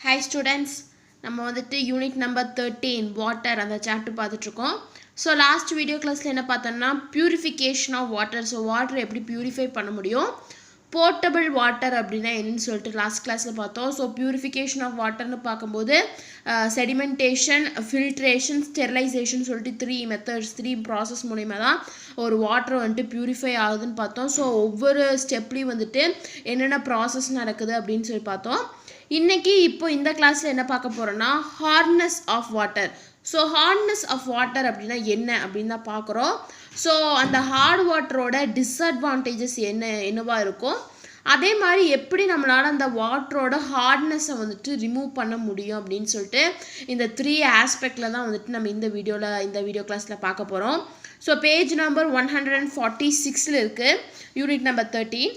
Hi students, நம்ம வந்துட்டு unit number 13 water அந்த சாப்டர் பார்த்துட்டு இருக்கோம். ஸோ லாஸ்ட் வீடியோ கிளாஸில் என்ன பார்த்தோம்னா purification of water. So water எப்படி பியூரிஃபை பண்ண முடியும், போர்ட்டபிள் வாட்டர் அப்படின்னா என்னன்னு சொல்லிட்டு லாஸ்ட் கிளாஸில் பார்த்தோம். ஸோ பியூரிஃபிகேஷன் ஆஃப் வாட்டர்னு பார்க்கும்போது செடிமெண்டேஷன், ஃபில்ட்ரேஷன், ஸ்டெரிலைசேஷன் சொல்லிட்டு த்ரீ ப்ராசஸ் மூலிமா தான் ஒரு வாட்டர் வந்துட்டு பியூரிஃபை ஆகுதுன்னு பார்த்தோம். ஸோ ஒவ்வொரு ஸ்டெப்லேயும் வந்துட்டு என்னென்ன ப்ராசஸ் நடக்குது அப்படின்னு சொல்லி பார்த்தோம். இன்றைக்கி இப்போ இந்த கிளாஸில் என்ன பார்க்க போகிறோன்னா hardness of water. So hardness of water அப்படின்னா என்ன அப்படின்னு தான் பார்க்குறோம். ஸோ அந்த ஹார்ட் வாட்டரோட டிஸ்அட்வான்டேஜஸ் என்னவா இருக்கும், அதே மாதிரி எப்படி நம்மளால் அந்த வாட்டரோட ஹார்ட்னஸை வந்துட்டு ரிமூவ் பண்ண முடியும் அப்படின்னு சொல்லிட்டு இந்த 3 ஆஸ்பெக்டில் தான் வந்துட்டு நம்ம இந்த வீடியோ கிளாஸில் பார்க்க போகிறோம். ஸோ பேஜ் நம்பர் 146 இருக்குது, unit number 13,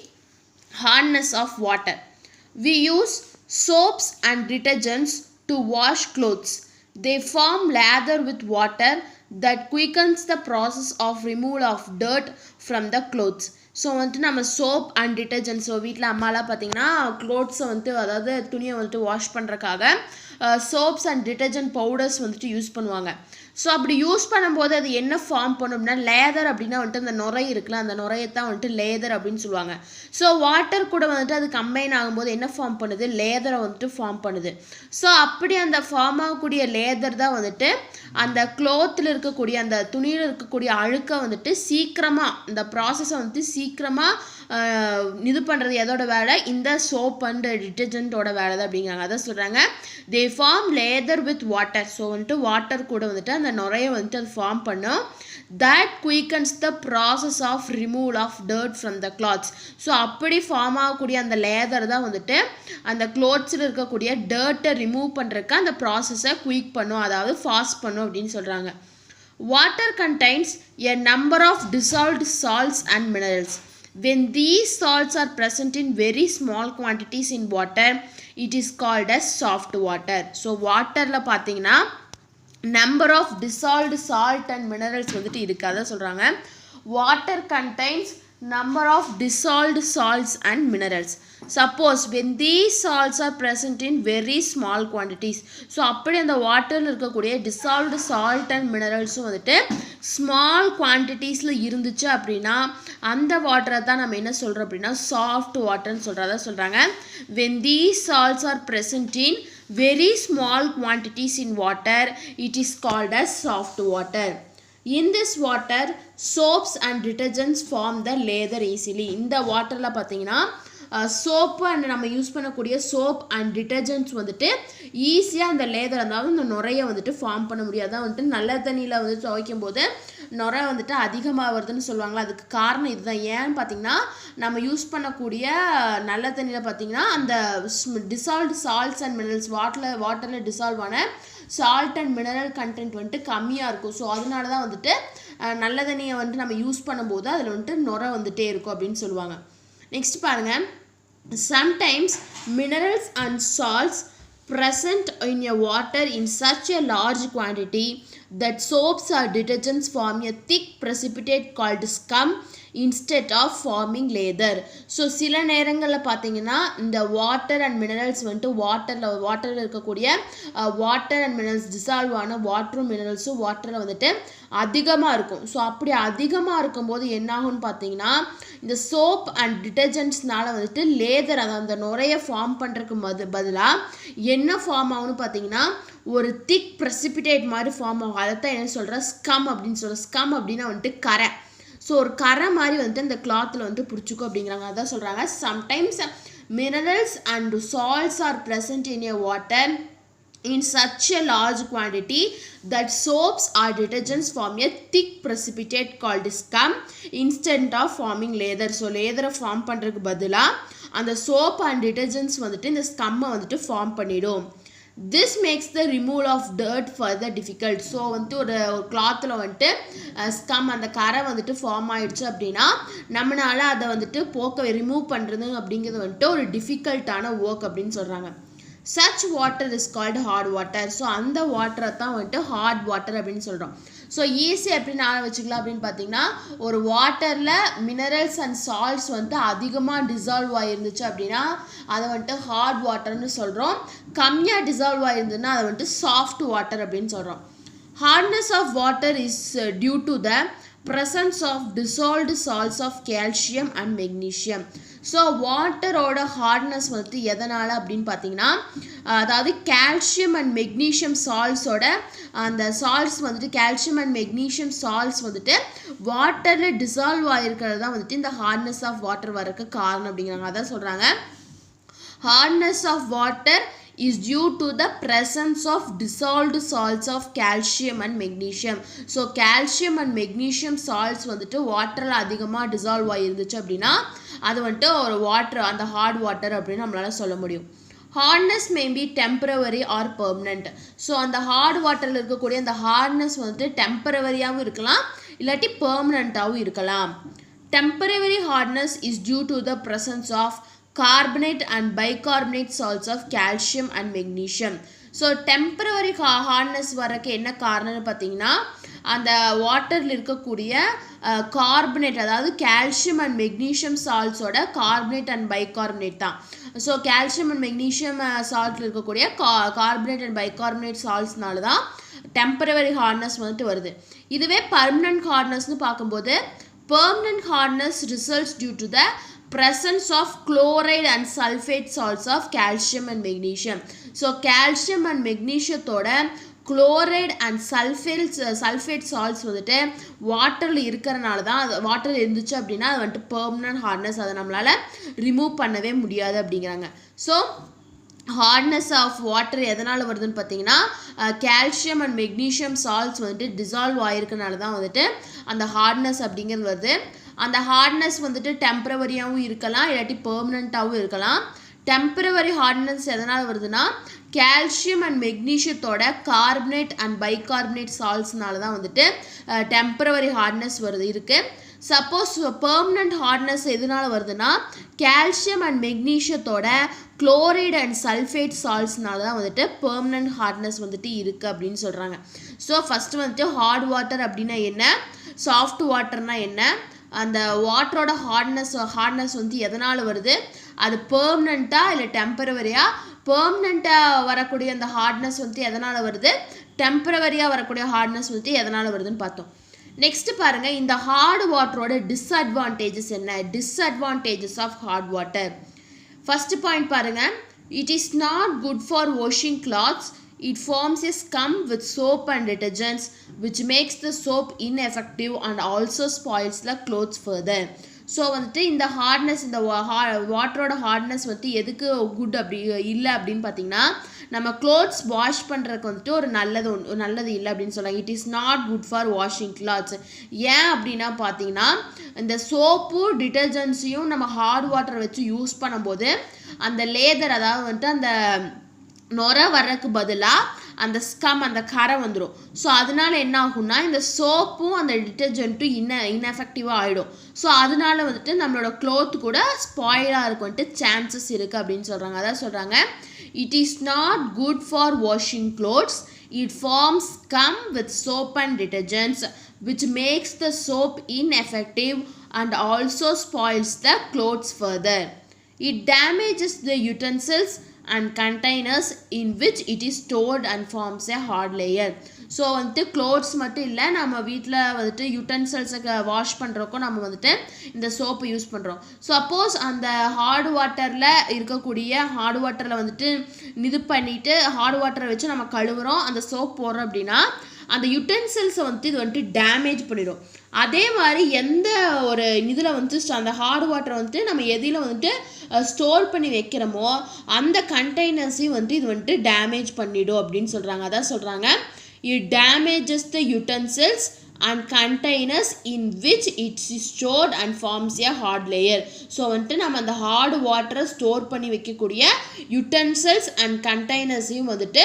hardness of water. We use soaps and detergents to wash clothes. They form lather with water that quickens the process of removal of dirt from the clothes. So வந்துட்டு நம்ம soap and detergent, so வீட்டில் அம்மாலாம் பார்த்திங்கன்னா க்ளோத்ஸை வந்துட்டு அதாவது துணியை வந்துட்டு wash பண்ணுறக்காக சோப்ஸ் அண்ட் டிட்டர்ஜென்ட் பவுடர்ஸ் வந்துட்டு யூஸ் பண்ணுவாங்க. ஸோ அப்படி யூஸ் பண்ணும்போது அது என்ன ஃபார்ம் பண்ணும் அப்படின்னா லேதர் அப்படின்னா வந்துட்டு அந்த நுரை இருக்குல்ல, அந்த நுரையத்தான் வந்துட்டு லேதர் அப்படின்னு சொல்லுவாங்க. ஸோ வாட்டர் கூட வந்துட்டு அது கம்பைன் ஆகும்போது என்ன ஃபார்ம் பண்ணுது, லேதரை வந்துட்டு ஃபார்ம் பண்ணுது. ஸோ அப்படி அந்த ஃபார்ம் ஆகக்கூடிய லேதர் தான் வந்துட்டு அந்த க்ளோத்தில் இருக்கக்கூடிய அந்த துணியில் இருக்கக்கூடிய அழுக்கை வந்துட்டு சீக்கிரமாக இந்த ப்ராசஸை வந்துட்டு சீக்கிரமாக இது பண்ணுறது எதோட வேலை, இந்த சோப் அண்ட் டிட்டர்ஜென்ட்டோட வேலை தான் அப்படிங்கிறாங்க. அதான் சொல்கிறாங்க they form lather with water. So வந்துட்டு வாட்டர் கூட வந்துட்டு அந்த நுரையை வந்துட்டு அது ஃபார்ம் பண்ணும். That quickens the process of removal of dirt from the clothes. So அப்படி ஃபார்ம் ஆகக்கூடிய அந்த லேதர் தான் வந்துட்டு அந்த க்ளோத்ஸில் இருக்கக்கூடிய டர்ட்டை ரிமூவ் பண்ணுறதுக்கு அந்த ப்ராசஸை குயிக் பண்ணும், அதாவது ஃபாஸ்ட் பண்ணும் அப்படின்னு சொல்கிறாங்க. Water contains a number of dissolved salts and minerals. When these salts are present in very small quantities in water, it is called as soft water. So வாட்டரில் பார்த்தீங்கன்னா number of dissolved salt and minerals வந்துட்டு இருக்குது. அதான் சொல்கிறாங்க water contains number of dissolved salts and minerals. Suppose when these salts are present in very small quantities, so அப்படி அந்த வாட்டரில் இருக்கக்கூடிய dissolved salt and mineralஸும் வந்துட்டு ஸ்மால் குவான்டிட்டிஸில் இருந்துச்சு அப்படின்னா அந்த வாட்டரை தான் நம்ம என்ன சொல்கிறோம் அப்படின்னா சாஃப்ட் வாட்டர்னு சொல்கிறதா சொல்கிறாங்க. when these salts are present in very small quantities in water, it is called as soft water. In this water, soaps and detergents form the lather easily. இந்த வாட்டரில் பார்த்தீங்கன்னா சோப்பு அண்ட் நம்ம யூஸ் பண்ணக்கூடிய soap and detergents வந்துட்டு ஈஸியாக அந்த leather, அதாவது இந்த நுரையை வந்துட்டு ஃபார்ம் பண்ண முடியாது. அதான் வந்துட்டு நல்ல தண்ணியில் வந்துட்டு துவைக்கும் போது நுரை வந்துட்டு அதிகமாக வருதுன்னு சொல்லுவாங்களா, அதுக்கு காரணம் இதுதான். ஏன்னு பார்த்தீங்கன்னா நம்ம யூஸ் பண்ணக்கூடிய நல்ல தண்ணியில் பார்த்தீங்கன்னா அந்த டிசால்வ்டு சால்ட்ஸ் அண்ட் மினரல்ஸ் வாட்டரில் டிசால்வ் ஆன சால்ட் அண்ட் மினரல் கண்டென்ட் வந்துட்டு கம்மியாக இருக்கும். ஸோ அதனால தான் வந்துட்டு நல்ல தண்ணியை வந்துட்டு நம்ம யூஸ் பண்ணும்போது அதில் வந்துட்டு நுரை வந்துட்டே இருக்கும் அப்படின்னு சொல்லுவாங்க. நெக்ஸ்ட் பாருங்கள், sometimes minerals and salts present in a water in such a large quantity that soaps or detergents form a thick precipitate called scum instead of forming lather. So சில நேரங்களில் பார்த்தீங்கன்னா இந்த வாட்டர் அண்ட் மினரல்ஸ் வந்துட்டு வாட்டரில் இருக்கக்கூடிய water and minerals dissolve ஆன வாட்டரும் மினரல்ஸும் வாட்டரில் வந்துட்டு அதிகமாக இருக்கும். ஸோ அப்படி அதிகமாக இருக்கும்போது என்னாகும்னு பார்த்தீங்கன்னா இந்த சோப் அண்ட் டிட்டர்ஜென்ட்ஸ்னால வந்துட்டு லேதர், அதாவது அந்த நுரையை ஃபார்ம் பண்ணுறதுக்கு பதிலாக என்ன ஃபார்ம் ஆகும்னு பார்த்தீங்கன்னா ஒரு திக் ப்ரெசிபிடேட் மாதிரி ஃபார்ம் ஆகும். அதைத்தான் என்ன சொல்கிறேன் ஸ்கம் அப்படின்னு சொல்கிறேன். ஸ்கம் அப்படின்னா வந்துட்டு கரை. ஸோ ஒரு கரை மாதிரி வந்துட்டு அந்த கிளாத்தில் வந்துட்டு பிடிச்சிக்கும் அப்படிங்கிறாங்க. அதான் சொல்கிறாங்க sometimes minerals and salts are present in a water in such a large quantity that soaps or detergents form a thick precipitate called scum instead of forming lather. So lather form பண்ணுறதுக்கு பதிலாக அந்த soap and detergents வந்துட்டு இந்த ஸ்கம்மை வந்துட்டு form பண்ணிடும். This makes the removal of dirt further difficult. So வந்துட்டு ஒரு கிளாத்தில் வந்துட்டு ஸ்கம் அந்த கரை வந்துட்டு ஃபார்ம் ஆகிடுச்சு அப்படின்னா நம்மளால அதை வந்துட்டு ரிமூவ் பண்ணுறது அப்படிங்கிறது வந்துட்டு ஒரு டிஃபிகல்ட்டான ஒர்க் அப்படின்னு சொல்கிறாங்க. Such water is called hard water. So அந்த வாட்டரை தான் வந்துட்டு ஹார்ட் வாட்டர் அப்படின்னு சொல்கிறோம். ஸோ ஈஸியாக எப்படி ஞாபகம் வச்சுக்கலாம் அப்படின்னு பார்த்தீங்கன்னா ஒரு வாட்டரில் மினரல்ஸ் அண்ட் சால்ட்ஸ் வந்துட்டு அதிகமாக டிசால்வ் ஆகிருந்துச்சு அப்படின்னா அதை வந்துட்டு ஹார்ட் வாட்டர்னு சொல்கிறோம். கம்மியாக டிசால்வ் ஆகிருந்ததுன்னா அதை வந்துட்டு சாஃப்ட் வாட்டர் அப்படின்னு சொல்கிறோம். Hardness of water is due to the presence of dissolved salts of calcium and magnesium. So வாட்டரோட ஹார்ட்னஸ் வந்துட்டு எதனால் அப்படின்னு பார்த்தீங்கன்னா அதாவது கால்சியம் அண்ட் மெக்னீஷியம் சால்ட்ஸோட அந்த சால்ட்ஸ் வந்துட்டு கால்சியம் அண்ட் மெக்னீஷியம் சால்ட்ஸ் வந்துட்டு வாட்டரில் டிசால்வ் ஆகிருக்கிறது தான் வந்துட்டு இந்த ஹார்ட்னஸ் ஆஃப் வாட்டர் வரக்கு காரணம் அப்படிங்கிறாங்க. அதான் சொல்கிறாங்க hardness of water is due to the presence of dissolved salts of calcium and magnesium. So calcium and magnesium salts வந்துட்டு வாட்டரில் அதிகமாக டிசால்வ் ஆகிருந்துச்சு அப்படின்னா அது வந்துட்டு ஒரு வாட்டர் அந்த ஹார்ட் வாட்டர் அப்படின்னு நம்மளால் சொல்ல முடியும். Hardness may be temporary or permanent. So அந்த ஹார்ட் வாட்டரில் இருக்கக்கூடிய அந்த ஹார்ட்னஸ் வந்துட்டு டெம்பரவரியாகவும் இருக்கலாம் இல்லாட்டி பெர்மனண்ட்டாகவும் இருக்கலாம். Temporary hardness is due to the presence of carbonate and bicarbonate salts of calcium and magnesium. So temporary hardness வரக்கு என்ன காரணம்னு பார்த்தீங்கன்னா அந்த வாட்டரில் இருக்கக்கூடிய கார்பனேட் அதாவது கால்சியம் அண்ட் மெக்னீஷியம் சால்ட்ஸோட கார்பனேட் அண்ட் பைகார்பனேட் தான். ஸோ கால்சியம் அண்ட் மெக்னீஷியம் சால்ட்டில் இருக்கக்கூடிய கார்பனேட் அண்ட் பைகார்பனேட் சால்ட்ஸ்னால தான் டெம்பரவரி ஹார்ட்னஸ் வந்துட்டு வருது. இதுவே பர்மனன்ட் ஹார்ட்னஸ்னு பார்க்கும்போது permanent hardness results due to the presence of chloride and sulfate salts of calcium and magnesium. So calcium and magnesium தோட chloride and sulfate salts வந்துட்டு வாட்டரில் இருக்கிறனால தான் அது வாட்டரில் இருந்துச்சு அப்படின்னா அது வந்துட்டு பெர்மனன்ட் ஹார்ட்னஸ் அதை நம்மளால் ரிமூவ் பண்ணவே முடியாது அப்படிங்கிறாங்க. ஸோ ஹார்ட்னஸ் ஆஃப் வாட்டர் எதனால் வருதுன்னு பார்த்தீங்கன்னா கால்சியம் அண்ட் மெக்னீஷியம் சால்ட்ஸ் வந்துட்டு டிசால்வ் ஆகிருக்கனால தான் வந்துட்டு அந்த ஹார்ட்னஸ் அப்படிங்கிறது வருது. அந்த ஹார்ட்னஸ் வந்துட்டு டெம்பரவரியாகவும் இருக்கலாம் இல்லாட்டி பெர்மனண்ட்டாகவும் இருக்கலாம். டெம்பரவரி ஹார்ட்னஸ் எதனால் வருதுன்னா கால்சியம் அண்ட் மெக்னீஷியத்தோட கார்பனேட் அண்ட் பைகார்பனேட் சால்ட்ஸ்னால தான் வந்துட்டு டெம்பரவரி ஹார்ட்னஸ் வருது இருக்குது. சப்போஸ் பெர்மனண்ட் ஹார்ட்னஸ் எதனால் வருதுன்னா கால்சியம் அண்ட் மெக்னீஷியத்தோட குளோரைடு அண்ட் சல்ஃபேட் சால்ட்ஸ்னால தான் வந்துட்டு பெர்மனண்ட் ஹார்ட்னஸ் வந்துட்டு இருக்குது அப்படின்னு சொல்கிறாங்க. ஸோ ஃபஸ்ட்டு வந்துட்டு ஹார்ட் வாட்டர் அப்படின்னா என்ன, சாஃப்ட் வாட்டர்னா என்ன, அந்த வாட்டரோட ஹார்ட்னஸ் வந்து எதனால் வருது, அது பெர்மனண்ட்டாக இல்லை டெம்பரவரியாக, பெர்மனண்ட்டாக வரக்கூடிய அந்த ஹார்ட்னஸ் வந்து எதனால் வருது, டெம்பரவரியாக வரக்கூடிய ஹார்ட்னஸ் வந்து எதனால் வருதுன்னு பார்த்தோம். நெக்ஸ்ட் பாருங்க, இந்த ஹார்ட் வாட்டரோட டிஸ்அட்வான்டேஜஸ் என்ன, disadvantages of hard water. First point பாருங்க, it is not good for washing clothes. It forms a scum with soap and detergents, which makes the soap ineffective and also spoils the clothes further. So வந்துட்டு இந்த hardness, இந்த வாட்டரோட hardness வந்து எதுக்கு good அப்படி இல்லை அப்படின்னு பார்த்தீங்கன்னா, நம்ம க்ளோத்ஸ் வாஷ் பண்ணுறதுக்கு வந்துட்டு ஒரு நல்லது இல்லை அப்படின்னு சொல்கிறாங்க. It is not good for washing clothes. ஏன் அப்படின்னா பார்த்தீங்கன்னா, இந்த சோப்பு டிட்டர்ஜென்ட்ஸையும் நம்ம ஹார்ட் வாட்டர் வச்சு யூஸ் பண்ணும்போது அந்த லேதர், அதாவது வந்துட்டு அந்த நுர வர்றதுக்கு பதிலாக அந்த ஸ்கம், அந்த கரை வந்துடும். ஸோ அதனால என்ன ஆகும்னா, இந்த சோப்பும் அந்த டிட்டர்ஜென்ட்டும் இன்எஃபெக்டிவாக ஆகிடும். ஸோ அதனால வந்துட்டு நம்மளோட க்ளோத் கூட ஸ்பாயிலாக இருக்கும்ட்டு சான்சஸ் இருக்குது அப்படின்னு சொல்கிறாங்க. அதான் சொல்கிறாங்க, it is not good for washing clothes. It forms scum with soap and detergents which makes the soap ineffective and also spoils the clothes further. It damages the utensils and containers in which it is stored and forms a hard layer. So வந்துட்டு clothes மட்டும் இல்லை, நம்ம வீட்டில் வந்துட்டு யூட்டன்சில்ஸை wash பண்ணுறக்கும் நம்ம வந்துட்டு இந்த soap use பண்ணுறோம். சப்போஸ் அந்த ஹார்ட் வாட்டரில் இருக்கக்கூடிய ஹார்ட் வாட்டரில் வந்துட்டு இது பண்ணிவிட்டு ஹார்ட் வாட்டரை வச்சு நம்ம கழுவுறோம், அந்த சோப் போடுறோம் அப்படின்னா அந்த யூட்டன்சில்ஸை வந்துட்டு இது வந்துட்டு டேமேஜ் பண்ணிடும். அதே மாதிரி எந்த ஒரு இதில் வந்துட்டு அந்த ஹார்ட் வாட்டரை வந்துட்டு நம்ம எதில் வந்துட்டு ஸ்டோர் பண்ணி வைக்கிறோமோ அந்த கண்டெய்னர்ஸையும் வந்துட்டு இது வந்துட்டு டேமேஜ் பண்ணிடும் அப்படின்னு சொல்கிறாங்க. அதான் சொல்கிறாங்க, it damages the utensils and containers in which it is stored and forms a hard layer. So வந்துட்டு நம்ம அந்த ஹார்ட் வாட்டரை ஸ்டோர் பண்ணி வைக்கக்கூடிய யூட்டன்சில்ஸ் அண்ட் கண்டெய்னர்ஸையும் வந்துட்டு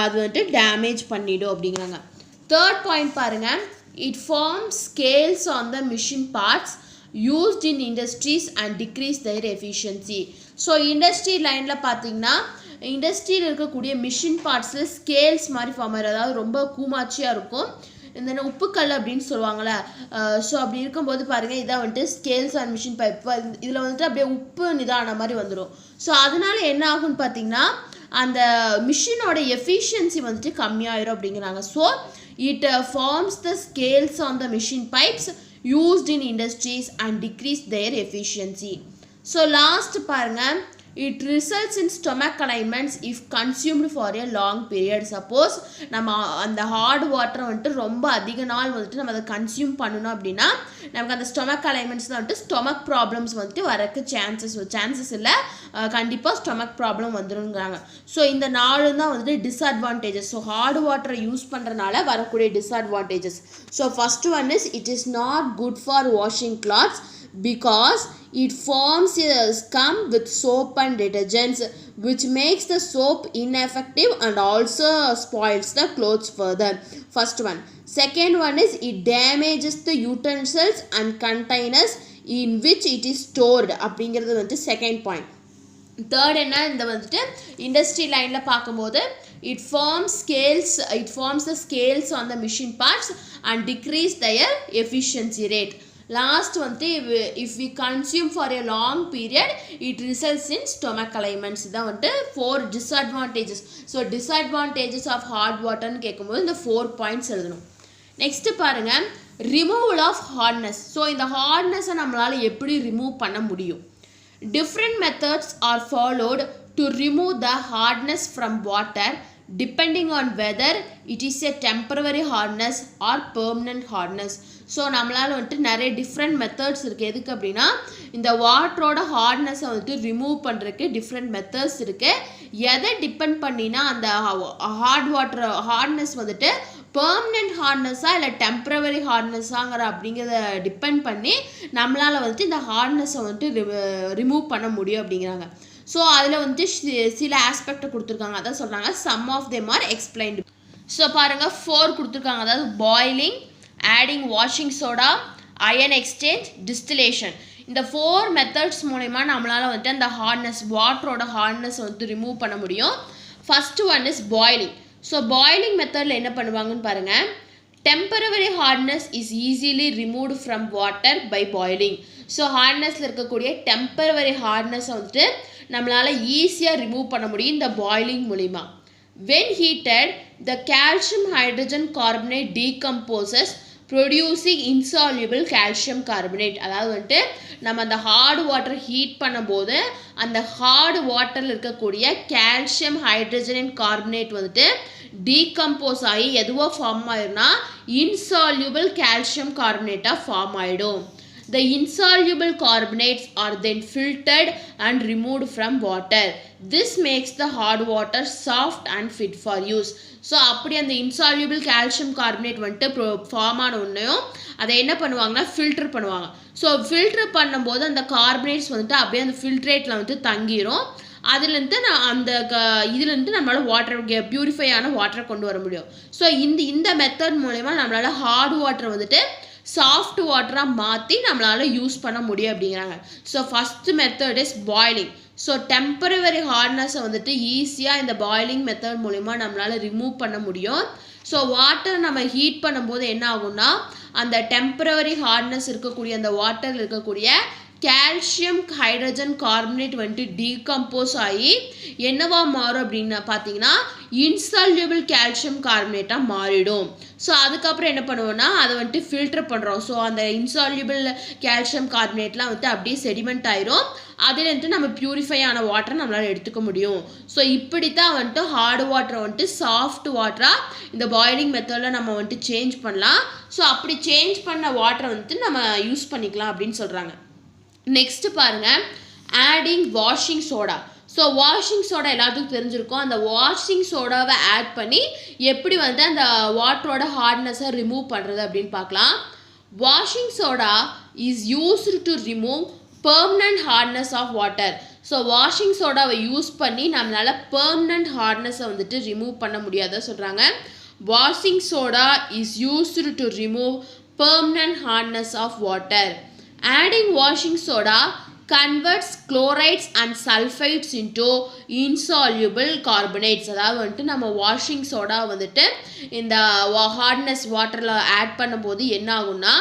அது வந்துட்டு டேமேஜ் பண்ணிடும் அப்படிங்கிறாங்க. தேர்ட் பாயிண்ட் பாருங்கள், it forms scales on the machine parts used in industries and decrease their efficiency. So industry லைனில் பார்த்தீங்கன்னா, இண்டஸ்ட்ரியில் இருக்கக்கூடிய மிஷின் பார்ட்ஸில் ஸ்கேல்ஸ் மாதிரி ஃபார்ம் ஆகிடும், அதாவது ரொம்ப கூமாச்சியாக இருக்கும். இந்த உப்புக்கல் அப்படின்னு சொல்லுவாங்கள்ல. ஸோ அப்படி இருக்கும்போது பாருங்கள், இதான் வந்துட்டு ஸ்கேல்ஸ் அண்ட் மிஷின் பைப். இதில் வந்துட்டு அப்படியே உப்பு நிதான மாதிரி வந்துடும். ஸோ அதனால என்ன ஆகும்னு பார்த்தீங்கன்னா, அந்த மிஷினோட எஃபிஷியன்சி வந்துட்டு கம்மியாயிரும் அப்படிங்கிறாங்க. So it forms the scales on the machine pipes used in industries and decrease their efficiency. So last பாருங்க, it results in stomach alignments if consumed for a long period. Suppose நம்ம அந்த heart வாட்டரை வந்துட்டு ரொம்ப அதிக நாள் வந்துட்டு நம்ம அதை கன்சியூம் பண்ணணும் அப்படின்னா நமக்கு அந்த ஸ்டொமக் அலைன்மெண்ட்ஸ் தான் வந்துட்டு ஸ்டொமக் ப்ராப்ளம்ஸ் வந்துட்டு வரக்கு சான்சஸ் இல்லை, கண்டிப்பாக ஸ்டொமக் ப்ராப்ளம் வந்துருங்கிறாங்க. ஸோ இந்த நாலும் தான் வந்துட்டு டிஸ்அட்வான்டேஜஸ். ஸோ ஹார்ட் வாட்டரை யூஸ் பண்ணுறதுனால வரக்கூடிய disadvantages. So first one is it is not good for washing clothes because it forms a scum with soap and detergents, which makes the soap ineffective and also spoils the clothes further. First one. Second one is it damages the utensils and containers in which it is stored. அப்படிங்கிறது வந்து second point. Third என்ன, இந்த வந்துட்டு industry லைனில் பார்க்கும்போது it forms the scales on the machine parts and decrease their efficiency rate. Last வந்து if we consume for a long period it results in stomach alignments. இதான் வந்துட்டு 4 disadvantages. So disadvantages of hard waterன்னு கேட்கும்போது இந்த 4 points எழுதணும். Next பாருங்கள், removal of hardness. So இந்த ஹார்ட்னஸை நம்மளால் எப்படி ரிமூவ் பண்ண முடியும்? Different methods R followed to remove the hardness from water depending on whether it is a temporary hardness or permanent hardness. So நம்மளால் வந்துட்டு நிறைய டிஃப்ரெண்ட் மெத்தட்ஸ் இருக்குது. எதுக்கு அப்படின்னா, இந்த வாட்டரோட ஹார்ட்னஸை வந்துட்டு ரிமூவ் பண்ணுறதுக்கு டிஃப்ரெண்ட் மெத்தட்ஸ் இருக்குது. எதை டிபெண்ட் பண்ணினா அந்த ஹார்ட்னஸ் வந்துட்டு பெர்மனெண்ட் ஹார்ட்னஸாக இல்லை டெம்ப்ரவரி ஹார்ட்னஸாங்கிற அப்படிங்கிறத டிபெண்ட் பண்ணி நம்மளால் வந்துட்டு இந்த ஹார்ட்னஸை வந்துட்டு ரிமூவ் பண்ண முடியும் அப்படிங்கிறாங்க. ஸோ அதில் வந்துட்டு சில ஆஸ்பெக்டை கொடுத்துருக்காங்க. அதான் சொல்கிறாங்க, some of them are explained. So பாருங்கள், 4 கொடுத்துருக்காங்க. அதாவது boiling, adding washing soda, ion exchange, distillation. இந்த 4 மெத்தட்ஸ் மூலமா நம்மளால் வந்துட்டு அந்த ஹார்ட்னஸ், வாட்டரோட ஹார்ட்னஸ் வந்துட்டு ரிமூவ் பண்ண முடியும். First one is boiling. So boiling மெத்தடில் என்ன பண்ணுவாங்கன்னு பாருங்கள். Temporary hardness is easily removed from water by boiling. So ஹார்ட்னஸில் இருக்கக்கூடிய டெம்பரவரி ஹார்ட்னஸை வந்துட்டு நம்மளால் ஈஸியாக ரிமூவ் பண்ண முடியும் இந்த பாய்லிங் மூலிமா. When heated, the calcium hydrogen carbonate decomposes producing insoluble calcium carbonate. அதாவது வந்துட்டு நம்ம அந்த ஹார்ட் வாட்டர் ஹீட் பண்ணும்போது அந்த ஹார்ட் வாட்டரில் இருக்கக்கூடிய கால்சியம் ஹைட்ரஜன் அண்ட் கார்பனேட் வந்துட்டு டீகம்போஸ் ஆகி எதுவாக ஃபார்ம் ஆயிரும்னா இன்சால்யூபிள் கால்சியம் கார்பனேட்டாக ஃபார்ம் ஆகிடும். The insoluble carbonates are then filtered and removed from water. This makes the hard water soft and fit for use. So அப்படி அந்த insoluble calcium carbonate வந்துட்டு form ஆன உடனேயும் அதை என்ன பண்ணுவாங்கன்னா ஃபில்டர் பண்ணுவாங்க. ஸோ ஃபில்டர் பண்ணும்போது அந்த கார்பனேட்ஸ் வந்துட்டு அப்படியே அந்த ஃபில்ட்ரேட்டில் வந்துட்டு தங்கிரும். அதுலேருந்து இதுலேருந்து நம்மளால் வாட்டர் பியூரிஃபை ஆன வாட்டரை கொண்டு வர முடியும். ஸோ இந்த மெத்தட் மூலமா நம்மளால் ஹார்ட் வாட்டர் வந்துட்டு சாஃப்ட் வாட்டராக மாற்றி நம்மளால் யூஸ் பண்ண முடியும் அப்படிங்கிறாங்க. So first method is boiling. So temporary ஹார்ட்னஸை வந்துட்டு ஈஸியாக இந்த பாய்லிங் மெத்தட் மூலிமா நம்மளால் ரிமூவ் பண்ண முடியும். ஸோ வாட்டர் நம்ம ஹீட் பண்ணும்போது என்ன ஆகும்னா அந்த டெம்பரவரி ஹார்ட்னஸ் இருக்கக்கூடிய அந்த வாட்டரில் இருக்கக்கூடிய கால்சியம் ஹைட்ரஜன் கார்பனேட் வந்துட்டு டீகம்போஸ் ஆகி என்னவா மாறும் அப்படின்னு பார்த்தீங்கன்னா இன்சால்யூபிள் கால்சியம் கார்பனேட்டாக மாறிடும். ஸோ அதுக்கப்புறம் என்ன பண்ணுவோம்னா அதை வந்துட்டு ஃபில்டர் பண்ணுறோம். ஸோ அந்த இன்சால்யூபிள் கால்சியம் கார்பனேட்லாம் வந்துட்டு அப்படியே செடிமெண்ட் ஆயிரும். அதுலேருந்து நம்ம பியூரிஃபை ஆன வாட்டரை நம்மளால் எடுத்துக்க முடியும். ஸோ இப்படி தான் வந்துட்டு ஹார்ட் வாட்டரை வந்துட்டு சாஃப்ட் வாட்டராக இந்த பாய்லிங் மெத்தடில் நம்ம வந்துட்டு சேஞ்ச் பண்ணலாம். ஸோ அப்படி சேஞ்ச் பண்ண வாட்டரை வந்துட்டு நம்ம யூஸ் பண்ணிக்கலாம் அப்படின்னு சொல்கிறாங்க. நெக்ஸ்ட்டு பாருங்கள், adding washing soda. So washing soda எல்லாத்துக்கும் தெரிஞ்சிருக்கும். அந்த வாஷிங் சோடாவை ஆட் பண்ணி எப்படி வந்து அந்த வாட்டரோட ஹார்ட்னஸை ரிமூவ் பண்ணுறது அப்படின்னு பார்க்கலாம். Washing soda is used to remove permanent hardness of water. So washing சோடாவை யூஸ் பண்ணி நம்மளால் பெர்மனன்ட் ஹார்ட்னஸை வந்துட்டு ரிமூவ் பண்ண முடியாத சொல்கிறாங்க. Washing soda is used to remove permanent hardness of water. Adding washing soda converts chlorides and sulfides into insoluble carbonates. அதாவது வந்துட்டு நம்ம வாஷிங் சோடா வந்துட்டு இந்த ஹார்ட்னஸ் வாட்டரில் ஆட் பண்ணும்போது என்ன ஆகும்னா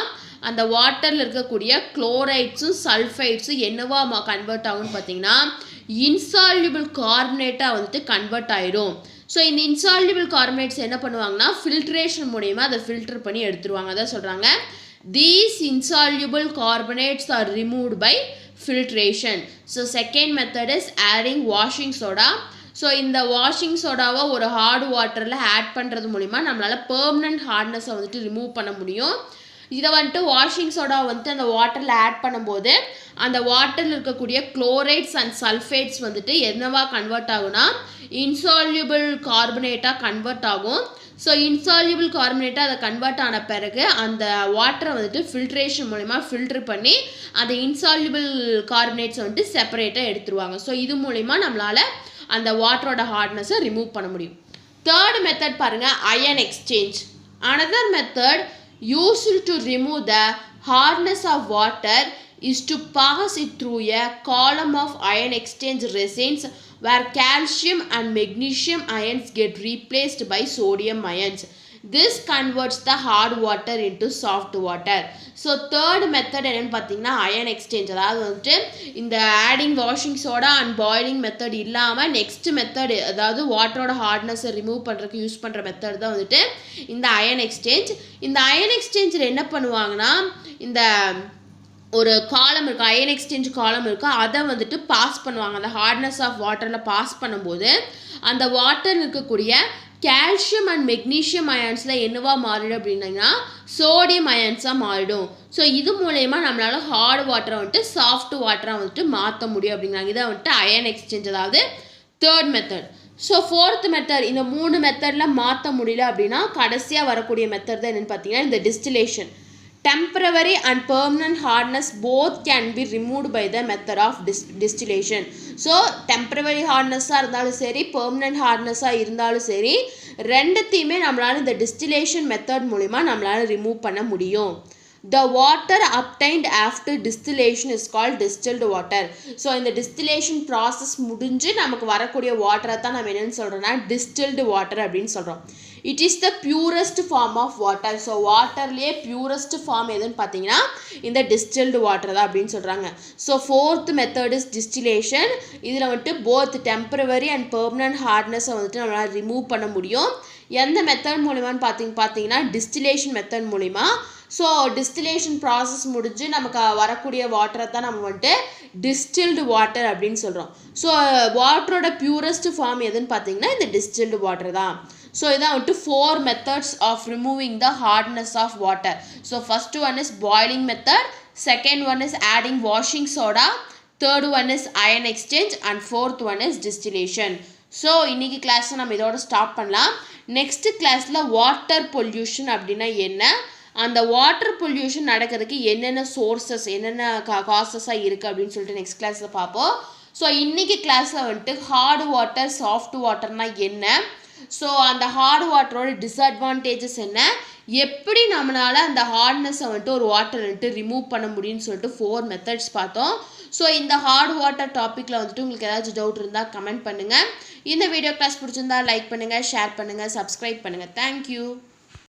அந்த வாட்டரில் இருக்கக்கூடிய குளோரைட்ஸும் சல்ஃபைட்ஸும் என்னவா கன்வெர்ட் ஆகும்னு பார்த்தீங்கன்னா இன்சால்யூபிள் கார்பனேட்டாக வந்துட்டு கன்வெர்ட் ஆகிடும். ஸோ இந்த இன்சால்யூபிள் கார்பனேட்ஸ் என்ன பண்ணுவாங்கன்னா ஃபில்ட்ரேஷன் மூலயமா அதை ஃபில்டர் பண்ணி எடுத்துருவாங்க. அதான் சொல்கிறாங்க these insoluble carbonates are removed by filtration. So second method is adding washing soda. So இந்த வாஷிங் சோடாவை ஒரு ஹார்ட் வாட்டரில் ஆட் பண்ணுறது மூலிமா நம்மளால் பெர்மனன்ட் ஹார்ட்னஸை வந்துட்டு ரிமூவ் பண்ண முடியும். இதை வந்துட்டு வாஷிங் சோடா வந்துட்டு அந்த வாட்டரில் ஆட் பண்ணும்போது அந்த வாட்டரில் இருக்கக்கூடிய குளோரைட்ஸ் அண்ட் சல்ஃபேட்ஸ் வந்துட்டு என்னவா கன்வெர்ட் ஆகும்னா இன்சால்யூபிள் கார்பனேட்டாக கன்வெர்ட் ஆகும். ஸோ இன்சால்யூபிள் கார்பனேட்டாக அதை கன்வெர்ட் ஆன பிறகு அந்த வாட்டரை வந்துட்டு ஃபில்ட்ரேஷன் மூலிமா ஃபில்ட்ரு பண்ணி அந்த இன்சால்யூபிள் கார்பனேட்ஸை வந்துட்டு செப்பரேட்டாக எடுத்துருவாங்க. ஸோ இது மூலிமா நம்மளால் அந்த வாட்டரோட ஹார்ட்னஸை ரிமூவ் பண்ண முடியும். தேர்ட் மெத்தட் பாருங்கள், iron exchange. Another method used to remove the hardness of water is to pass it through a column of ion exchange resins where calcium and magnesium ions get replaced by sodium ions. This converts the hard water into soft water. So third method என்னன்னு பார்த்தீங்கன்னா iron exchange. அதாவது வந்துட்டு இந்த adding washing soda and boiling method இல்லாமல் next method, அதாவது வாட்டரோட ஹார்ட்னஸை remove பண்ணுறதுக்கு use பண்ணுற மெத்தட் தான் வந்துட்டு இந்த அயன் எக்ஸ்சேஞ்ச். இந்த அயன் எக்ஸ்சேஞ்சில் என்ன பண்ணுவாங்கன்னா இந்த ஒரு காலம் இருக்குது, அயன் எக்ஸ்சேஞ்ச் காலம் இருக்குது, அதை வந்துட்டு பாஸ் பண்ணுவாங்க. அந்த ஹார்ட்னஸ் ஆஃப் வாட்டரில் பாஸ் பண்ணும்போது அந்த வாட்டர் இருக்கக்கூடிய கால்சியம் அண்ட் மெக்னீஷியம் அயான்ஸில் என்னவா மாறிடும் அப்படின்னா சோடியம் அயான்ஸாக மாறிடும். ஸோ இது மூலயமா நம்மளால் ஹார்ட் வாட்டரை வந்துட்டு சாஃப்ட் வாட்டராக வந்துட்டு மாற்ற முடியும் அப்படிங்கிறாங்க. இதை வந்துட்டு அயன் எக்ஸ்சேஞ்ச், அதாவது third method. So fourth method, இந்த 3 மெத்தடில் மாற்ற முடியல அப்படின்னா கடைசியாக வரக்கூடிய மெத்தட் தான் என்னென்னு பார்த்தீங்கன்னா இந்த distillation. Temporary and permanent hardness both can be removed by the method of distillation. So temporary hardness இருந்தாலும் சரி, permanent hardness இருந்தாலும் சரி, ரெண்டுத்தையுமே நம்மளால இந்த distillation method மூலமா நம்மளால remove பண்ண முடியும். The water obtained after distillation is called distilled water. So இந்த distillation process முடிஞ்சு நமக்கு வரக்கூடிய வாட்டரை தான் நம்ம என்னன்னு சொல்கிறோம்னா distilled water அப்படின்னு சொல்கிறோம். It is the purest form of water. So வாட்டர்லேயே பியூரஸ்ட் ஃபார்ம் எதுன்னு பார்த்தீங்கன்னா இந்த டிஸ்டில்டு வாட்டர் தான் அப்படின்னு சொல்கிறாங்க. So fourth method is distillation. இதில் வந்துட்டு போத் டெம்பரவரி அண்ட் பெர்மனன்ட் ஹார்ட்னஸை வந்துட்டு நம்மளால் ரிமூவ் பண்ண முடியும். எந்த மெத்தட் மூலிமான்னு பார்த்தீங்கன்னா டிஸ்டிலேஷன் மெத்தட் மூலிமா. ஸோ டிஸ்டிலேஷன் ப்ராசஸ் முடிஞ்சு நமக்கு வரக்கூடிய வாட்டரை தான் நம்ம வந்துட்டு டிஸ்டில்டு வாட்டர் அப்படின்னு சொல்கிறோம். ஸோ வாட்டரோட பியூரஸ்ட் ஃபார்ம் எதுன்னு பார்த்தீங்கன்னா இந்த டிஸ்டில்டு வாட்டர் தான். ஸோ இதான் வந்துட்டு 4 methods of removing the hardness of water. So first one is boiling method, second one is adding washing soda, third one is ion exchange and fourth one is distillation. So இன்னைக்கு கிளாஸை நம்ம இதோட stop பண்ணலாம். Next கிளாஸில் water pollution அப்படின்னா என்ன, அந்த water pollution நடக்கிறதுக்கு என்னென்ன சோர்சஸ் என்னென்ன காசஸாக இருக்குது அப்படின்னு சொல்லிட்டு நெக்ஸ்ட் கிளாஸில் பார்ப்போம். ஸோ இன்றைக்கி கிளாஸில் வந்துட்டு ஹார்ட் வாட்டர் சாஃப்ட் வாட்டர்னால் என்ன, ஸோ அந்த ஹார்ட் வாட்டரோட டிஸ்அட்வான்டேஜஸ் என்ன, எப்படி நம்மளால் அந்த ஹார்ட்னஸை வந்துட்டு ஒரு வாட்டர் வந்துட்டு ரிமூவ் பண்ண முடியும்னு சொல்லிட்டு 4 மெத்தட்ஸ் பார்த்தோம். ஸோ இந்த ஹார்ட் வாட்டர் டாப்பிக்கில் வந்துட்டு உங்களுக்கு ஏதாச்சும் டவுட் இருந்தால் கமெண்ட் பண்ணுங்கள். இந்த வீடியோ கிளாஸ் பிடிச்சிருந்தா லைக் பண்ணுங்கள், ஷேர் பண்ணுங்கள், சப்ஸ்கிரைப் பண்ணுங்கள். தேங்க்யூ.